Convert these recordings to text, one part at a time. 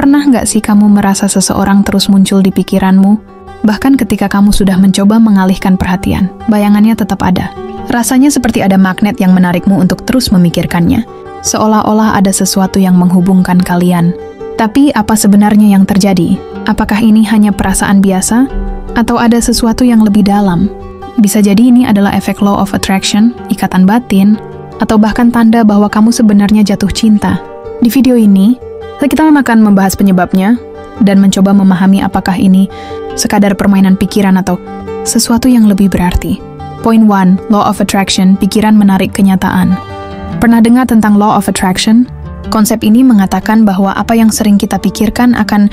Pernah nggak sih kamu merasa seseorang terus muncul di pikiranmu? Bahkan ketika kamu sudah mencoba mengalihkan perhatian, bayangannya tetap ada. Rasanya seperti ada magnet yang menarikmu untuk terus memikirkannya. Seolah-olah ada sesuatu yang menghubungkan kalian. Tapi apa sebenarnya yang terjadi? Apakah ini hanya perasaan biasa? Atau ada sesuatu yang lebih dalam? Bisa jadi ini adalah efek law of attraction, ikatan batin, atau bahkan tanda bahwa kamu sebenarnya jatuh cinta. Di video ini, kita akan membahas penyebabnya dan mencoba memahami apakah ini sekadar permainan pikiran atau sesuatu yang lebih berarti. Point 1, Law of Attraction, pikiran menarik kenyataan. Pernah dengar tentang Law of Attraction? Konsep ini mengatakan bahwa apa yang sering kita pikirkan akan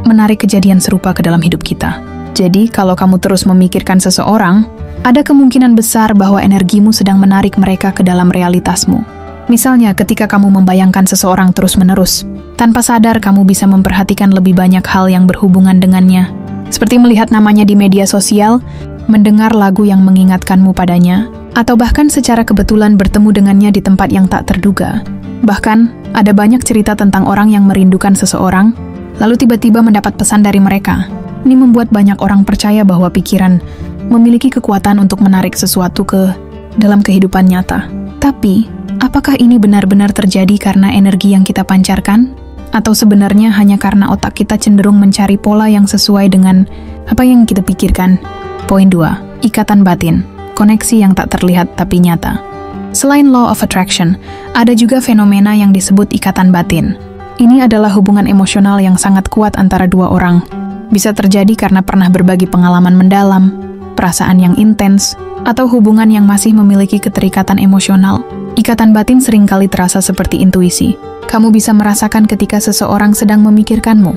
menarik kejadian serupa ke dalam hidup kita. Jadi, kalau kamu terus memikirkan seseorang, ada kemungkinan besar bahwa energimu sedang menarik mereka ke dalam realitasmu. Misalnya, ketika kamu membayangkan seseorang terus-menerus, tanpa sadar kamu bisa memperhatikan lebih banyak hal yang berhubungan dengannya. Seperti melihat namanya di media sosial, mendengar lagu yang mengingatkanmu padanya, atau bahkan secara kebetulan bertemu dengannya di tempat yang tak terduga. Bahkan, ada banyak cerita tentang orang yang merindukan seseorang, lalu tiba-tiba mendapat pesan dari mereka. Ini membuat banyak orang percaya bahwa pikiran memiliki kekuatan untuk menarik sesuatu ke dalam kehidupan nyata. Tapi, apakah ini benar-benar terjadi karena energi yang kita pancarkan? Atau sebenarnya hanya karena otak kita cenderung mencari pola yang sesuai dengan apa yang kita pikirkan? Poin 2, ikatan batin, koneksi yang tak terlihat tapi nyata. Selain law of attraction, ada juga fenomena yang disebut ikatan batin. Ini adalah hubungan emosional yang sangat kuat antara dua orang. Bisa terjadi karena pernah berbagi pengalaman mendalam, perasaan yang intens, atau hubungan yang masih memiliki keterikatan emosional. Ikatan batin seringkali terasa seperti intuisi. Kamu bisa merasakan ketika seseorang sedang memikirkanmu,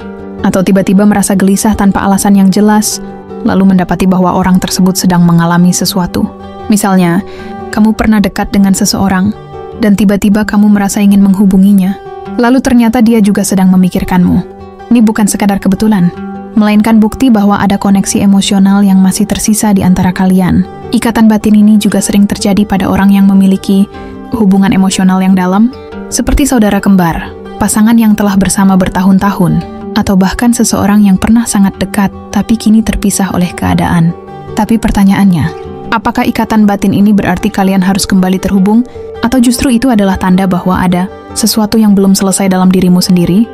atau tiba-tiba merasa gelisah tanpa alasan yang jelas, lalu mendapati bahwa orang tersebut sedang mengalami sesuatu. Misalnya, kamu pernah dekat dengan seseorang, dan tiba-tiba kamu merasa ingin menghubunginya, lalu ternyata dia juga sedang memikirkanmu. Ini bukan sekadar kebetulan, melainkan bukti bahwa ada koneksi emosional yang masih tersisa di antara kalian. Ikatan batin ini juga sering terjadi pada orang yang memiliki hubungan emosional yang dalam, seperti saudara kembar, pasangan yang telah bersama bertahun-tahun, atau bahkan seseorang yang pernah sangat dekat tapi kini terpisah oleh keadaan. Tapi pertanyaannya, apakah ikatan batin ini berarti kalian harus kembali terhubung, atau justru itu adalah tanda bahwa ada sesuatu yang belum selesai dalam dirimu sendiri?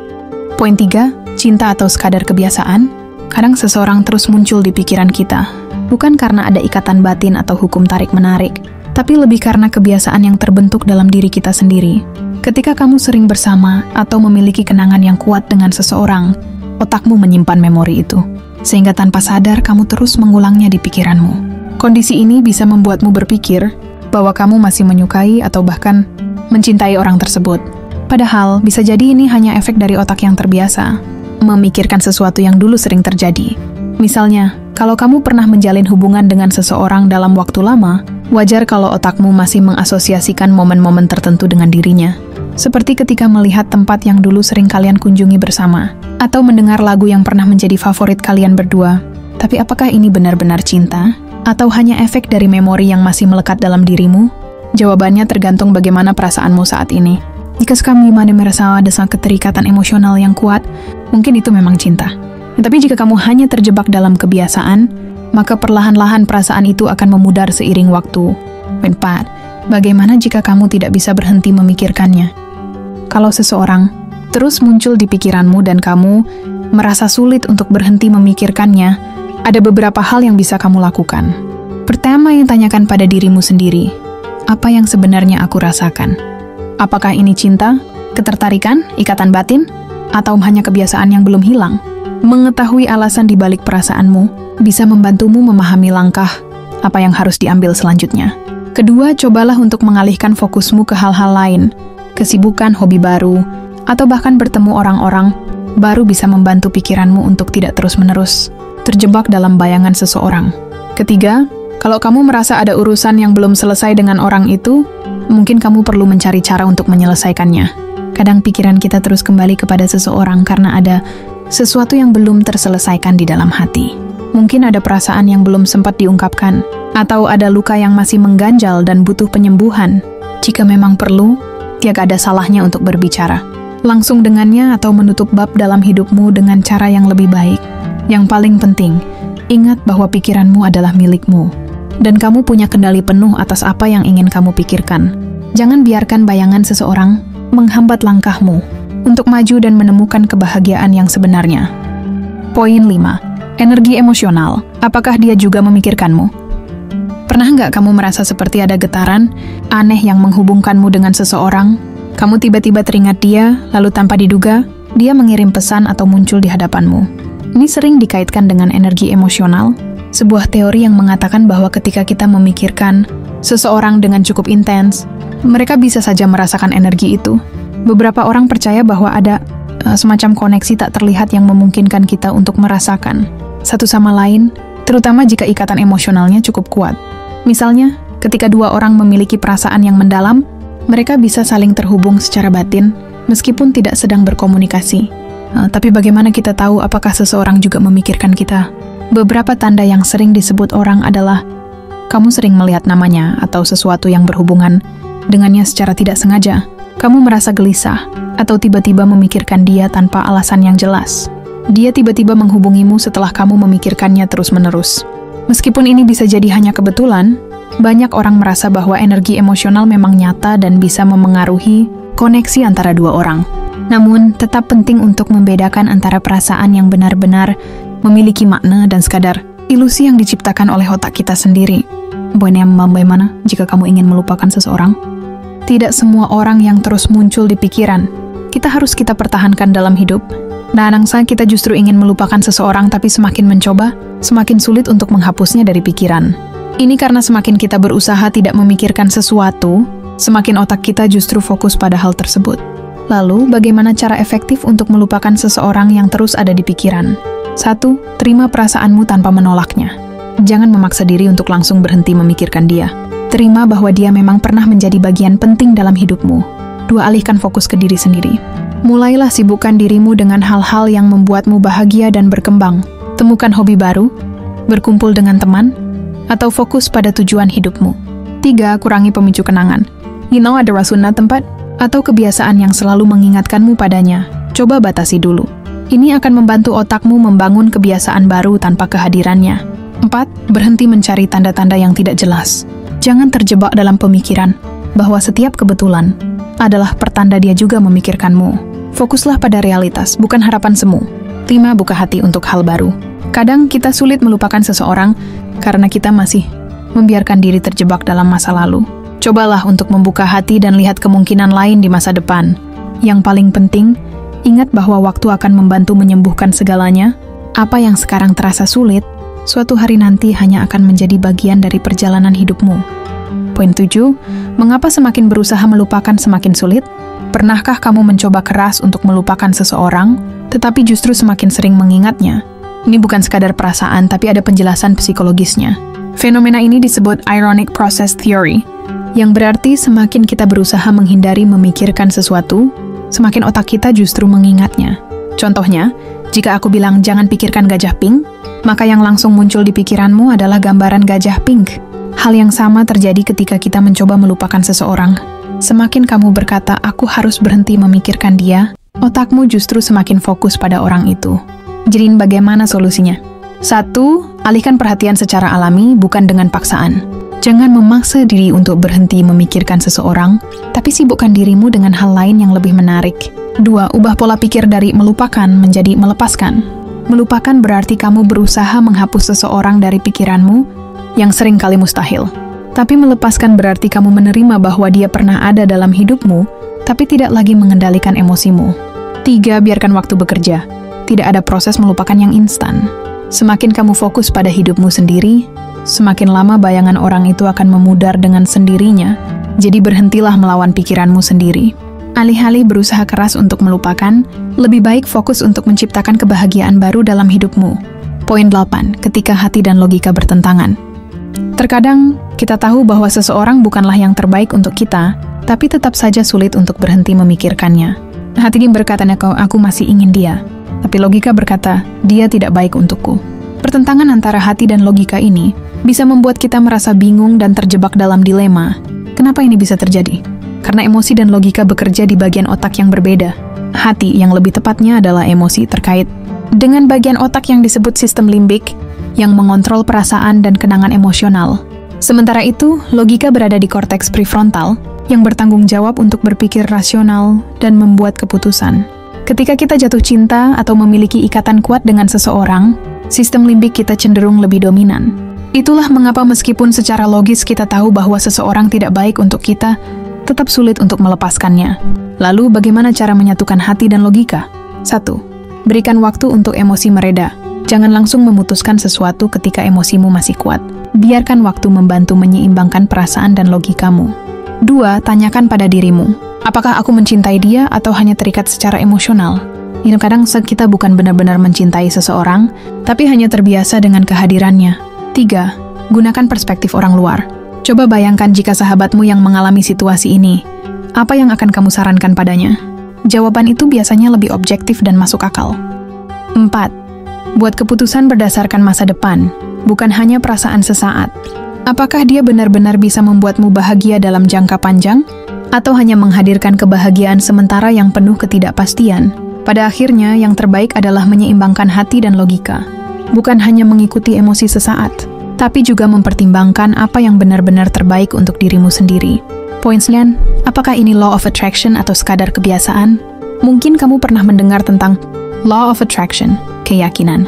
Poin 3, cinta atau sekadar kebiasaan. Kadang seseorang terus muncul di pikiran kita, bukan karena ada ikatan batin atau hukum tarik-menarik, tapi lebih karena kebiasaan yang terbentuk dalam diri kita sendiri. Ketika kamu sering bersama atau memiliki kenangan yang kuat dengan seseorang, otakmu menyimpan memori itu, sehingga tanpa sadar kamu terus mengulangnya di pikiranmu. Kondisi ini bisa membuatmu berpikir bahwa kamu masih menyukai atau bahkan mencintai orang tersebut. Padahal, bisa jadi ini hanya efek dari otak yang terbiasa memikirkan sesuatu yang dulu sering terjadi. Misalnya, kalau kamu pernah menjalin hubungan dengan seseorang dalam waktu lama, wajar kalau otakmu masih mengasosiasikan momen-momen tertentu dengan dirinya. Seperti ketika melihat tempat yang dulu sering kalian kunjungi bersama, atau mendengar lagu yang pernah menjadi favorit kalian berdua. Tapi apakah ini benar-benar cinta? Atau hanya efek dari memori yang masih melekat dalam dirimu? Jawabannya tergantung bagaimana perasaanmu saat ini. Jika kamu merasa ada keterikatan emosional yang kuat, mungkin itu memang cinta. Tapi jika kamu hanya terjebak dalam kebiasaan, maka perlahan-lahan perasaan itu akan memudar seiring waktu. 4. Bagaimana jika kamu tidak bisa berhenti memikirkannya? Kalau seseorang terus muncul di pikiranmu dan kamu merasa sulit untuk berhenti memikirkannya, ada beberapa hal yang bisa kamu lakukan. Pertama, yang tanyakan pada dirimu sendiri, apa yang sebenarnya aku rasakan? Apakah ini cinta, ketertarikan, ikatan batin, atau hanya kebiasaan yang belum hilang? Mengetahui alasan di balik perasaanmu bisa membantumu memahami langkah apa yang harus diambil selanjutnya. Kedua, cobalah untuk mengalihkan fokusmu ke hal-hal lain. Kesibukan, hobi baru, atau bahkan bertemu orang-orang baru bisa membantu pikiranmu untuk tidak terus-menerus terjebak dalam bayangan seseorang. Ketiga, kalau kamu merasa ada urusan yang belum selesai dengan orang itu, mungkin kamu perlu mencari cara untuk menyelesaikannya. Kadang pikiran kita terus kembali kepada seseorang karena ada sesuatu yang belum terselesaikan di dalam hati. Mungkin ada perasaan yang belum sempat diungkapkan, atau ada luka yang masih mengganjal dan butuh penyembuhan. Jika memang perlu, tiada ada salahnya untuk berbicara. langsung dengannya atau menutup bab dalam hidupmu dengan cara yang lebih baik. Yang paling penting, ingat bahwa pikiranmu adalah milikmu, dan kamu punya kendali penuh atas apa yang ingin kamu pikirkan. Jangan biarkan bayangan seseorang menghambat langkahmu untuk maju dan menemukan kebahagiaan yang sebenarnya. Poin 5. Energi emosional. Apakah dia juga memikirkanmu? Pernah nggak kamu merasa seperti ada getaran aneh yang menghubungkanmu dengan seseorang? Kamu tiba-tiba teringat dia, lalu tanpa diduga, dia mengirim pesan atau muncul di hadapanmu. Ini sering dikaitkan dengan energi emosional, sebuah teori yang mengatakan bahwa ketika kita memikirkan seseorang dengan cukup intens, mereka bisa saja merasakan energi itu. Beberapa orang percaya bahwa ada semacam koneksi tak terlihat yang memungkinkan kita untuk merasakan satu sama lain, terutama jika ikatan emosionalnya cukup kuat. Misalnya, ketika dua orang memiliki perasaan yang mendalam, mereka bisa saling terhubung secara batin, meskipun tidak sedang berkomunikasi. Tapi bagaimana kita tahu apakah seseorang juga memikirkan kita? Beberapa tanda yang sering disebut orang adalah kamu sering melihat namanya atau sesuatu yang berhubungan dengannya secara tidak sengaja. Kamu merasa gelisah atau tiba-tiba memikirkan dia tanpa alasan yang jelas. Dia tiba-tiba menghubungimu setelah kamu memikirkannya terus-menerus. Meskipun ini bisa jadi hanya kebetulan, banyak orang merasa bahwa energi emosional memang nyata dan bisa memengaruhi koneksi antara dua orang. Namun, tetap penting untuk membedakan antara perasaan yang benar-benar memiliki makna dan sekadar ilusi yang diciptakan oleh otak kita sendiri. Bagaimana jika kamu ingin melupakan seseorang? Tidak semua orang yang terus muncul di pikiran kita pertahankan dalam hidup. Kadang-kadang kita justru ingin melupakan seseorang, tapi semakin mencoba, semakin sulit untuk menghapusnya dari pikiran. Ini karena semakin kita berusaha tidak memikirkan sesuatu, semakin otak kita justru fokus pada hal tersebut. Lalu, bagaimana cara efektif untuk melupakan seseorang yang terus ada di pikiran? 1. Terima perasaanmu tanpa menolaknya. Jangan memaksa diri untuk langsung berhenti memikirkan dia. Terima bahwa dia memang pernah menjadi bagian penting dalam hidupmu. 2. Alihkan fokus ke diri sendiri. Mulailah sibukkan dirimu dengan hal-hal yang membuatmu bahagia dan berkembang. Temukan hobi baru, berkumpul dengan teman, atau fokus pada tujuan hidupmu. 3. Kurangi pemicu kenangan. Ada rasunan tempat atau kebiasaan yang selalu mengingatkanmu padanya. Coba batasi dulu. Ini akan membantu otakmu membangun kebiasaan baru tanpa kehadirannya. 4. Berhenti mencari tanda-tanda yang tidak jelas. Jangan terjebak dalam pemikiran bahwa setiap kebetulan adalah pertanda dia juga memikirkanmu. Fokuslah pada realitas, bukan harapan semu. 5. Buka hati untuk hal baru. Kadang kita sulit melupakan seseorang karena kita masih membiarkan diri terjebak dalam masa lalu. Cobalah untuk membuka hati dan lihat kemungkinan lain di masa depan. Yang paling penting, ingat bahwa waktu akan membantu menyembuhkan segalanya. Apa yang sekarang terasa sulit, suatu hari nanti hanya akan menjadi bagian dari perjalanan hidupmu. Poin 7. Mengapa semakin berusaha melupakan semakin sulit? Pernahkah kamu mencoba keras untuk melupakan seseorang, tetapi justru semakin sering mengingatnya? Ini bukan sekadar perasaan, tapi ada penjelasan psikologisnya. Fenomena ini disebut ironic process theory, yang berarti semakin kita berusaha menghindari memikirkan sesuatu, semakin otak kita justru mengingatnya. Contohnya, jika aku bilang jangan pikirkan gajah pink, maka yang langsung muncul di pikiranmu adalah gambaran gajah pink. Hal yang sama terjadi ketika kita mencoba melupakan seseorang. Semakin kamu berkata, aku harus berhenti memikirkan dia, otakmu justru semakin fokus pada orang itu. Jadi bagaimana solusinya? 1. Alihkan perhatian secara alami, bukan dengan paksaan. Jangan memaksa diri untuk berhenti memikirkan seseorang, tapi sibukkan dirimu dengan hal lain yang lebih menarik. 2. Ubah pola pikir dari melupakan menjadi melepaskan. Melupakan berarti kamu berusaha menghapus seseorang dari pikiranmu, yang sering kali mustahil. Tapi melepaskan berarti kamu menerima bahwa dia pernah ada dalam hidupmu, tapi tidak lagi mengendalikan emosimu. 3. Biarkan waktu bekerja. Tidak ada proses melupakan yang instan. Semakin kamu fokus pada hidupmu sendiri, semakin lama bayangan orang itu akan memudar dengan sendirinya. Jadi berhentilah melawan pikiranmu sendiri. Alih-alih berusaha keras untuk melupakan, lebih baik fokus untuk menciptakan kebahagiaan baru dalam hidupmu. Poin 8. Ketika hati dan logika bertentangan. Terkadang, kita tahu bahwa seseorang bukanlah yang terbaik untuk kita, tapi tetap saja sulit untuk berhenti memikirkannya. Hati ini berkata, aku masih ingin dia. Tapi logika berkata, dia tidak baik untukku. Pertentangan antara hati dan logika ini bisa membuat kita merasa bingung dan terjebak dalam dilema. Kenapa ini bisa terjadi? Karena emosi dan logika bekerja di bagian otak yang berbeda. hati, yang lebih tepatnya adalah emosi terkait dengan bagian otak yang disebut sistem limbik yang mengontrol perasaan dan kenangan emosional. Sementara itu, logika berada di korteks prefrontal yang bertanggung jawab untuk berpikir rasional dan membuat keputusan. Ketika kita jatuh cinta atau memiliki ikatan kuat dengan seseorang, sistem limbik kita cenderung lebih dominan. Itulah mengapa meskipun secara logis kita tahu bahwa seseorang tidak baik untuk kita, tetap sulit untuk melepaskannya. Lalu, bagaimana cara menyatukan hati dan logika? 1. Berikan waktu untuk emosi mereda. Jangan langsung memutuskan sesuatu ketika emosimu masih kuat. Biarkan waktu membantu menyeimbangkan perasaan dan logikamu. 2. Tanyakan pada dirimu, apakah aku mencintai dia atau hanya terikat secara emosional? Kadang kita bukan benar-benar mencintai seseorang, tapi hanya terbiasa dengan kehadirannya. 3. Gunakan perspektif orang luar. Coba bayangkan jika sahabatmu yang mengalami situasi ini. Apa yang akan kamu sarankan padanya? Jawaban itu biasanya lebih objektif dan masuk akal. 4. Buat keputusan berdasarkan masa depan, bukan hanya perasaan sesaat. Apakah dia benar-benar bisa membuatmu bahagia dalam jangka panjang, atau hanya menghadirkan kebahagiaan sementara yang penuh ketidakpastian? Pada akhirnya, yang terbaik adalah menyeimbangkan hati dan logika. Bukan hanya mengikuti emosi sesaat, tapi juga mempertimbangkan apa yang benar-benar terbaik untuk dirimu sendiri. Poin 9, apakah ini law of attraction atau sekadar kebiasaan? Mungkin kamu pernah mendengar tentang law of attraction, keyakinan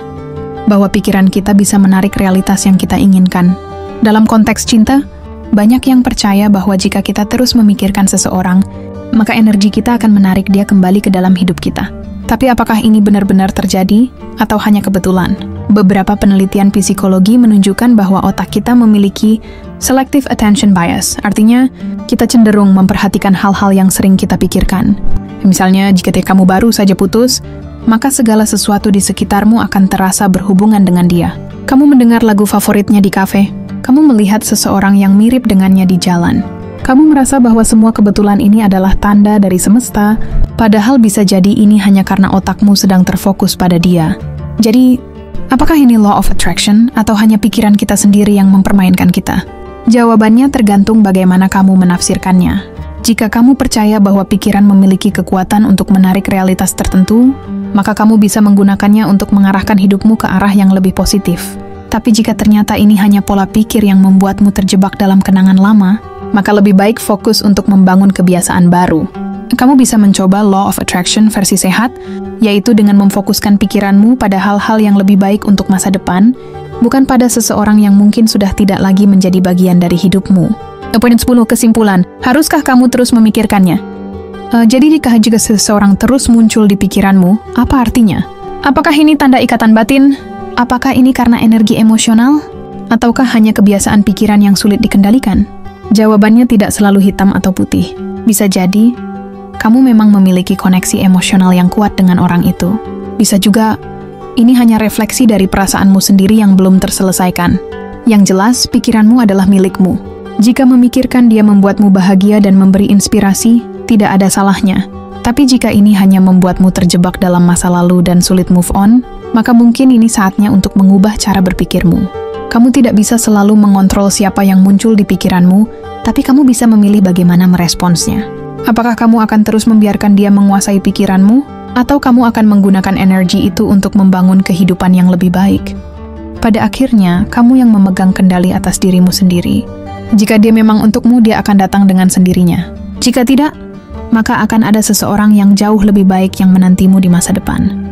bahwa pikiran kita bisa menarik realitas yang kita inginkan. Dalam konteks cinta, banyak yang percaya bahwa jika kita terus memikirkan seseorang, maka energi kita akan menarik dia kembali ke dalam hidup kita. Tapi apakah ini benar-benar terjadi atau hanya kebetulan? Beberapa penelitian psikologi menunjukkan bahwa otak kita memiliki selective attention bias, artinya kita cenderung memperhatikan hal-hal yang sering kita pikirkan. Misalnya, jika kamu baru saja putus, maka segala sesuatu di sekitarmu akan terasa berhubungan dengan dia. Kamu mendengar lagu favoritnya di kafe, kamu melihat seseorang yang mirip dengannya di jalan. Kamu merasa bahwa semua kebetulan ini adalah tanda dari semesta, padahal bisa jadi ini hanya karena otakmu sedang terfokus pada dia. Jadi, apakah ini law of attraction atau hanya pikiran kita sendiri yang mempermainkan kita? Jawabannya tergantung bagaimana kamu menafsirkannya. Jika kamu percaya bahwa pikiran memiliki kekuatan untuk menarik realitas tertentu, maka kamu bisa menggunakannya untuk mengarahkan hidupmu ke arah yang lebih positif. Tapi jika ternyata ini hanya pola pikir yang membuatmu terjebak dalam kenangan lama, maka lebih baik fokus untuk membangun kebiasaan baru. Kamu bisa mencoba law of attraction versi sehat, yaitu dengan memfokuskan pikiranmu pada hal-hal yang lebih baik untuk masa depan, bukan pada seseorang yang mungkin sudah tidak lagi menjadi bagian dari hidupmu. Poin 10, kesimpulan. Haruskah kamu terus memikirkannya? Jadi jika seseorang terus muncul di pikiranmu, apa artinya? Apakah ini tanda ikatan batin? Apakah ini karena energi emosional? Ataukah hanya kebiasaan pikiran yang sulit dikendalikan? Jawabannya tidak selalu hitam atau putih. Bisa jadi, kamu memang memiliki koneksi emosional yang kuat dengan orang itu. Bisa juga, ini hanya refleksi dari perasaanmu sendiri yang belum terselesaikan. Yang jelas, pikiranmu adalah milikmu. Jika memikirkan dia membuatmu bahagia dan memberi inspirasi, tidak ada salahnya. Tapi jika ini hanya membuatmu terjebak dalam masa lalu dan sulit move on, maka mungkin ini saatnya untuk mengubah cara berpikirmu. Kamu tidak bisa selalu mengontrol siapa yang muncul di pikiranmu, tapi kamu bisa memilih bagaimana meresponsnya. Apakah kamu akan terus membiarkan dia menguasai pikiranmu, atau kamu akan menggunakan energi itu untuk membangun kehidupan yang lebih baik? Pada akhirnya, kamu yang memegang kendali atas dirimu sendiri. Jika dia memang untukmu, dia akan datang dengan sendirinya. Jika tidak, maka akan ada seseorang yang jauh lebih baik yang menantimu di masa depan.